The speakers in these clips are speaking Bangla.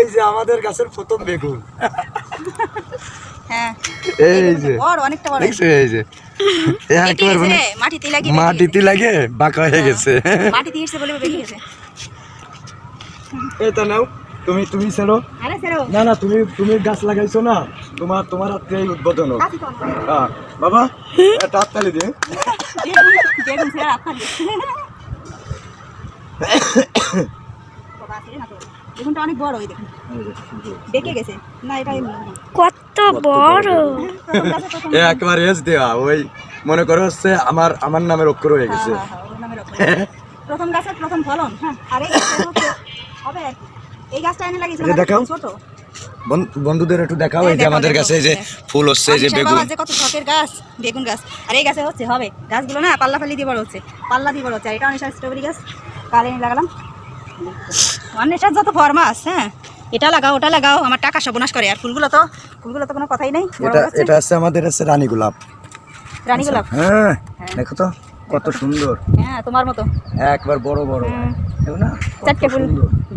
এই যে আমাদের গাছের প্রথম বেগুন। হ্যাঁ এই যে বড়, অনেকটা বড়। দেখছো এই যে একবার মানে মাটিতে লাগে বাঁকা হয়ে গেছে। মাটিতে এসে বলে বেরিয়ে গেছে। এটা নাও, তুমি ছেড়ো। আরে ছেড়ো না না, তুমি গাছ লাগাইছো না, তোমার হাতে উদ্বোধন হোক। কাছি কর হ্যাঁ বাবা, এটা হাততালি দে। বেগুন ছেড়ে রাখালি বেগুনটা অনেক বড়, ওই দেখুন বেঁকে গেছে না, এটা কত বড়। একবার এস দেওয়া, ওই মনে করো হচ্ছে আমার নামের অক্ষর হয়ে গেছে। প্রথম গাছের প্রথম ফলন। হ্যাঁ, আরে হবে আর কি। এই গাছটা এনে লাগিয়েছিলাম ছোট। বন্ধুদের একটু দেখাও, এই যে আমাদের কাছে এই যে ফুল হচ্ছে, এই যে বেগুন। কত শখের গাছ বেগুন গাছ, আর এই গাছে হচ্ছে হবে। গাছগুলো না পাল্লা ফাল্লি দিয়ে বড় হচ্ছে, পাল্লা দিয়ে বড় হচ্ছে। আর এটা অনেক স্ট্রবেরি গাছ, কালে এনে লাগালাম। অনেকটার যত ফরমাস, হ্যাঁ এটা লাগাও ওটা লাগাও, আমার টাকা সর্বনাশ করে। আর ফুলগুলো তো কোনো কথাই নেই। এটা আছে আমাদের আছে রানী গোলাপ। রানী গোলাপ, হ্যাঁ দেখো তো কত সুন্দর। হ্যাঁ তোমার মতো একবার বড় বড়, দেখো না চারটে ফুল।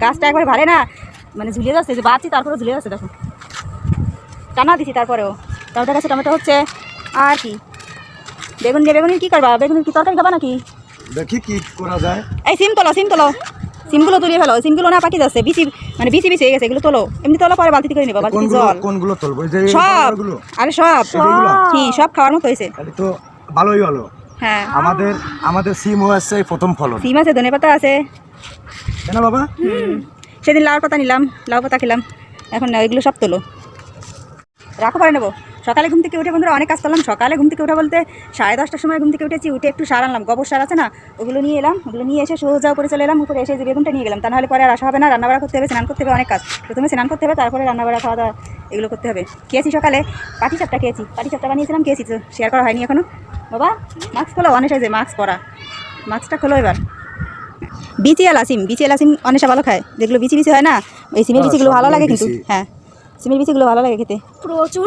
গাছটা একবার ভারে না, মানে ঝুলিয়ে যাচ্ছে, যে বাড়ছি তারপরে ঝুলিয়ে যাচ্ছে। দেখো টানা দিছি, তারপরেও টমেটো গাছে টমেটো হচ্ছে। আর কি বেগুন দিয়ে বেগুনের কি করবা? বেগুনের কি তরকারি খাবা নাকি? দেখি কি করা যায়। এই সিম তোলো সিমগুলো তুলিয়ে ফেলো। সিমগুলো না পাকি যাচ্ছে, বিচি হয়ে গেছে। এগুলো তোলো, এমনি তোলো, পরে বালতিতে করে নিবা। বালতিতে জল। কোনগুলো তোলবো? এই যে সব, আরে সব সব খাওয়ার মতো হয়েছে। তাহলে তো ভালোই হলো। হ্যাঁ আমাদের সিম হচ্ছে প্রথম ফলন। সিম আছে, ধনে পাতা আছে না বাবা। সেদিন লাউ পাতা নিলাম, লাউ পাতা খেলাম। এখন না, এগুলো সব তোলো, রাখো পরে নেবো। সকালে ঘুম থেকে উঠে বন্ধুরা অনেক কাজ করলাম। সকালে ঘুম থেকে উঠে বলতে 10:30টার সময় ঘুম থেকে উঠেছি। উঠে একটু সার আনলাম, গোবর সার আছে না, ওগুলো নিয়ে এলাম। ওগুলো নিয়ে এসে সোজা উপরে চলে এলাম। উপরে এসে যে বেগুনটা নিয়ে গেলাম, তা নাহলে পরে আর আসা হবে না। রান্নাবাড়া করতে হবে, স্নান করতে হবে, অনেক কাজ। প্রথমে স্নান করতে হবে, তারপরে রান্নাবাড়া, খাওয়া দাওয়া এগুলো করতে হবে। খেয়েছি সকালে পাটিসাপটা খেয়েছি, পাটিসাপটা বানিয়েছিলাম, খেয়েছি। তো শেয়ার করা হয়নি এখনো। বাবা মাস্ক খোলো, অনেশা যে মাস্ক পরা, মাস্কটা খোলো এবার। বিচিয়ালা সিম অনেশা ভালো খায়, যেগুলো বিচি হয় না, ওই সিমের বিচিগুলো ভালো লাগে কিন্তু। হ্যাঁ সিমের বিচিগুলো ভালো লাগে খেতে।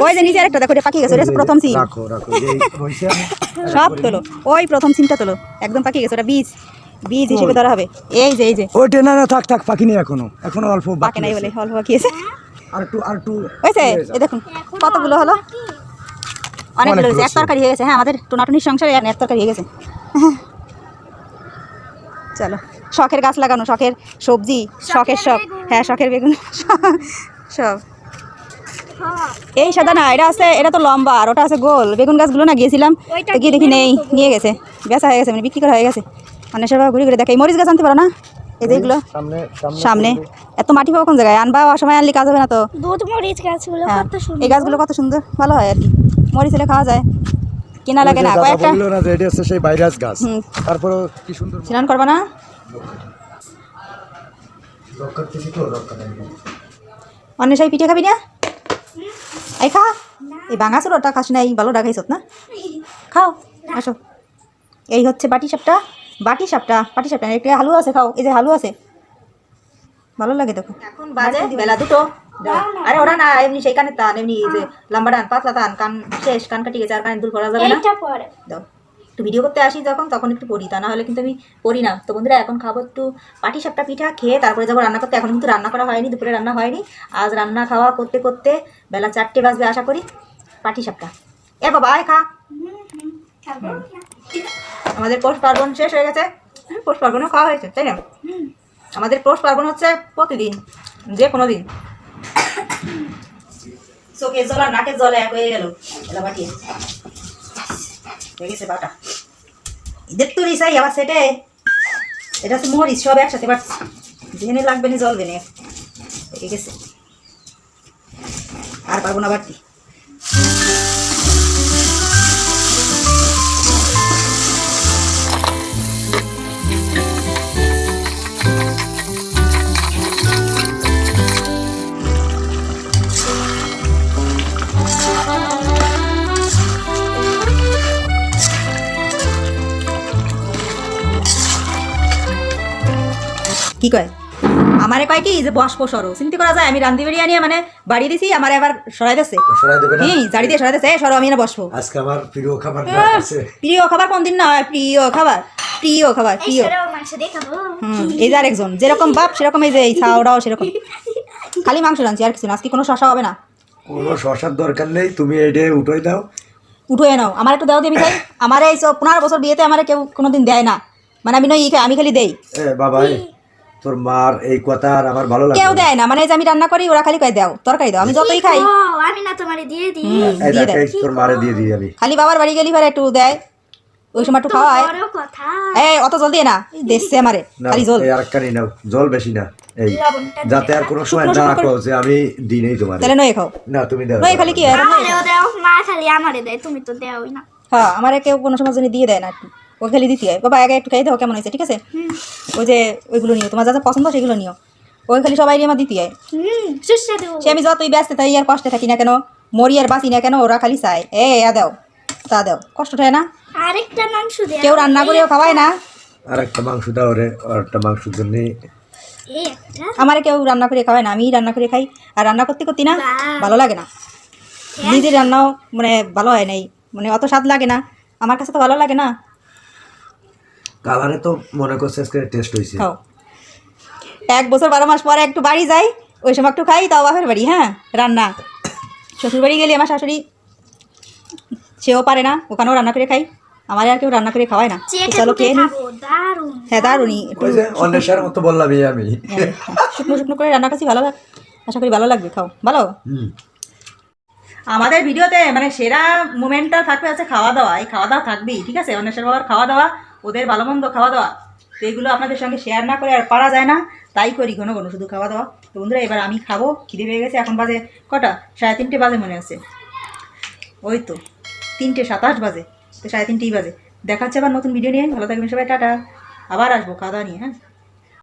ওই যে নিচে একটা দেখো, এটা পাকি গেছে, ওটা প্রথম সিম। সব তোলো, ওই প্রথম সিমটা তোলো, একদম পাকি গেছে। ওটা বীজ হিসেবে ধরা হবে। এই যে ওইটা না থাক পাকিনি, এখনো অল্প পাকে নাই বলে অল্প বাকি আছে। আর একটু হয়েছে, এই দেখুন কতগুলো হলো, অনেকগুলো হয়েছে। এক তরকারি হয়ে গেছে। হ্যাঁ আমাদের টোনাটুনির সংসারে এক তরকারি হয়ে গেছে। চলো, শখের গাছ লাগানো, শখের সবজি, শখের সব। হ্যাঁ শখের বেগুন সব। এই সাদা না, এটা আছে, এটা তো লম্বা, আর ওটা আছে গোল। বেগুন গাছগুলো না গিয়েছিলাম, গিয়ে দেখি নেই, নিয়ে গেছে, বেচা হয়ে গেছে, মানে বিক্রি করা হয়ে গেছে। মানে সব ঘুরে ঘুরে দেখে। এই মরিচ গাছ আনতে পারো না? এই যেগুলো সামনে, এত মাটি পাবো কোন জায়গায়? আনবা, অসময় আনলে কাজ হবে না তো। মরিচ গাছগুলো কত সুন্দর, এই গাছগুলো কত সুন্দর, ভালো হয় আর কি। মরিচ হলে খাওয়া যায়, কিনা লাগে না। কয়েকটা সেই ভাইরাস গাছ, তারপর কি সুন্দর। স্নান করবা না? অন্বেষাই পিঠে খাবি না? এই খা, এই ভাঙা চুলোটা খাস না, এই ভালো ডাকাইছ না, খাও আসো। এই হচ্ছে বাটি সাপটা একটা হালু আছে, খাও। এই যে হালু আছে, ভালো লাগে দেখো। এখন বাজে বেলা 2টো। আরে ওরা না এমনি সেই কানের টান, এমনি যে লম্বা টান, পাতলা টান, কান শেষ, কান কাটি গেছে, আর কানের দুল করা যাবে না। দাও, একটু ভিডিও করতে আসি তখন একটু পড়ি, তা না হলে কিন্তু আমি পড়ি না। তো বন্ধুরা এখন খাবো একটু পাটিসাপটা পিঠা, খেয়ে তারপরে যাবো রান্না করতে। এখন কিন্তু রান্না করা হয়নি, দুপুরে রান্না হয়নি। আজ রান্না খাওয়া করতে করতে বেলা 4টে বাজবে আশা করি। পাটিসাপটা এ বাবা আয় খা। আমাদের পৌষ পার্বণ শেষ হয়ে গেছে। পৌষ পার্বণও খাওয়া হয়েছে, তাই না? আমাদের পৌষ পার্বণ হচ্ছে প্রতিদিন, যে কোনো দিন। চোখের জল আর নাকের জল এক হয়ে গেল। এটা বাটিয়ে হয়ে গেছে বাটা। ঈদের তো রিসাই আবার সেটে, এটা হচ্ছে মরিচ, সব একসাথে বাটছি, যেখানে লাগবে না জ্বলবে না। হয়ে গেছে, আর পারবো না বাড়তি। কি কয় আমারে কয় কি যে বসবো সরো, চিন্তা করা যায়? আমি রান্দি বেরিয়ে আনিয়ে মানে বাড়িয়ে দিছি, আমার আবার সরাই দিচ্ছে, জাড়ি দিয়ে সরাই দিচ্ছে। সরো, আমি না বসবো। আজকে আমার প্রিয় খাবার আছে। প্রিয় খাবার কোন দিন না হয়? প্রিয় খাবার প্রিয়। এই যে আরেকজন যেরকম বাপ সেরকম, এই যে এই ছাওড়াও সেরকম। খালি মাংস রাঁধছি আর কিছু না, আজকে কোনো শশা হবে না। কোনো শশার দরকার নেই, তুমি এটা উঠোই দাও। উঠোয় নাও, আমার একটু দাও দিয়ে আমি খাই। আমার এই 15 বছর বিয়েতে আমার কেউ কোনোদিন দেয় না, মানে আমি নই খাই, আমি খালি দেই। এ বাবা, তোর মার এই কথা আর আমার ভালো লাগে কেউ দেয় না, মানে এই যে আমি রান্না করি ওরা খালি কয় দাও তরকারি দাও, আমি যতই খাই ও আমি না তোমারে দিয়ে দিই। এই দিয়ে দেখ, দেয়। এই তোর মারে দিয়ে দিই আমি। খালি বাবার বাড়ি গেলি ভাই একটু দেয়, ওই সময় একটু খাওয়ায়। বড় কথা। এই অত জল দিয়ে না, দেখছে আমারে না খালি জল। এই আরেকখানি নাও, জল বেশি না, এই লবণটা যাতে আর কোনো সময় না রাখো যে আমি দিই নেই তোমার। তাহলে নয় খাও, না তুমি দাও। নয় খালি কি হয়? আমারেও দাও, মা খালি আমারে দেয়, তুমি তো দেওই না। হ্যাঁ, আমারে কেউ কোনো সময় জন্য দিয়ে দেয় না, একটু ও খালি দিতে হয়। বাবা আগে একটু খাই দাও কেমন হয়েছে, ঠিক আছে? ওই যে ওইগুলো নিও, তোমার যা যা পছন্দ সেগুলো নিও, ওই খালি সবাই আমার দিতে হয়। সুস্বাদু। সে আমি যতই ব্যস্ত থাকি আর কষ্টে থাকি না কেন, মরি আর বাঁচি না কেন, ওরা খালি চায় দাও তা দাও, কষ্ট হয় না? আরেকটা মাংস দেও। কেউ রান্না করেও খাওয়ায় না, আর একটা মাংস দাও রে, আর একটা মাংসের জন্য। এই একটা। আমারে কেউ রান্না করে খাওয়ায় না, আমি রান্না করে খাই। আর রান্না করতে করতে না বাহ। ভালো লাগে না, নিজের রান্নাও মানে ভালো হয় নাই, মানে অত স্বাদ লাগে না, আমার কাছে তো ভালো লাগে না। কালারে তো মনে করছে আজকে টেস্ট হয়েছে। খাও, 1 বছর 12 মাস পরে একটু বাড়ি যাই, ওই সময় একটু খাই, তাও বাপের বাড়ি। হ্যাঁ, রান্না শ্বশুর বাড়ি গেলে আমার শাশুড়ি সেও পারে না, ওখানেও রান্না করে খাই, আমার আর কেউ রান্না করে খাওয়ায় না। তো চেটে চলো পুটে খেয়ে নি। খাবো, দারুণ। হ্যাঁ দারুণই, একটু ওই যে অন্বেষার মতো বললাম আমি। শুকনো শুকনো করে রান্না করছি, ভালো আশা করি ভালো লাগবে। খাও ভালো। হুম। আমাদের ভিডিওতে মানে সেরা মোমেন্টটা থাকবে হচ্ছে খাওয়া দাওয়া, এই খাওয়া দাওয়া থাকবেই, ঠিক আছে? অন্বেষার বাবার খাওয়া দাওয়া, ওদের ভালো মন্দ খাওয়া দাওয়া, তো এগুলো আপনাদের সঙ্গে শেয়ার না করে আর পারা যায় না, তাই করি ঘন ঘন শুধু খাওয়া দাওয়া। তো বন্ধুরা এবার আমি খাবো, খিদে পেয়ে গেছে, এখন বাজে কটা? 3:30 বাজে মনে আছে, ওই তো 3:27 বাজে, তো 3:30 বাজে। দেখাচ্ছে আবার নতুন ভিডিও নিয়ে, ভালো থাকবেন সবাই, টাটা। আবার আসবো খাওয়া দাওয়া নিয়ে, হ্যাঁ।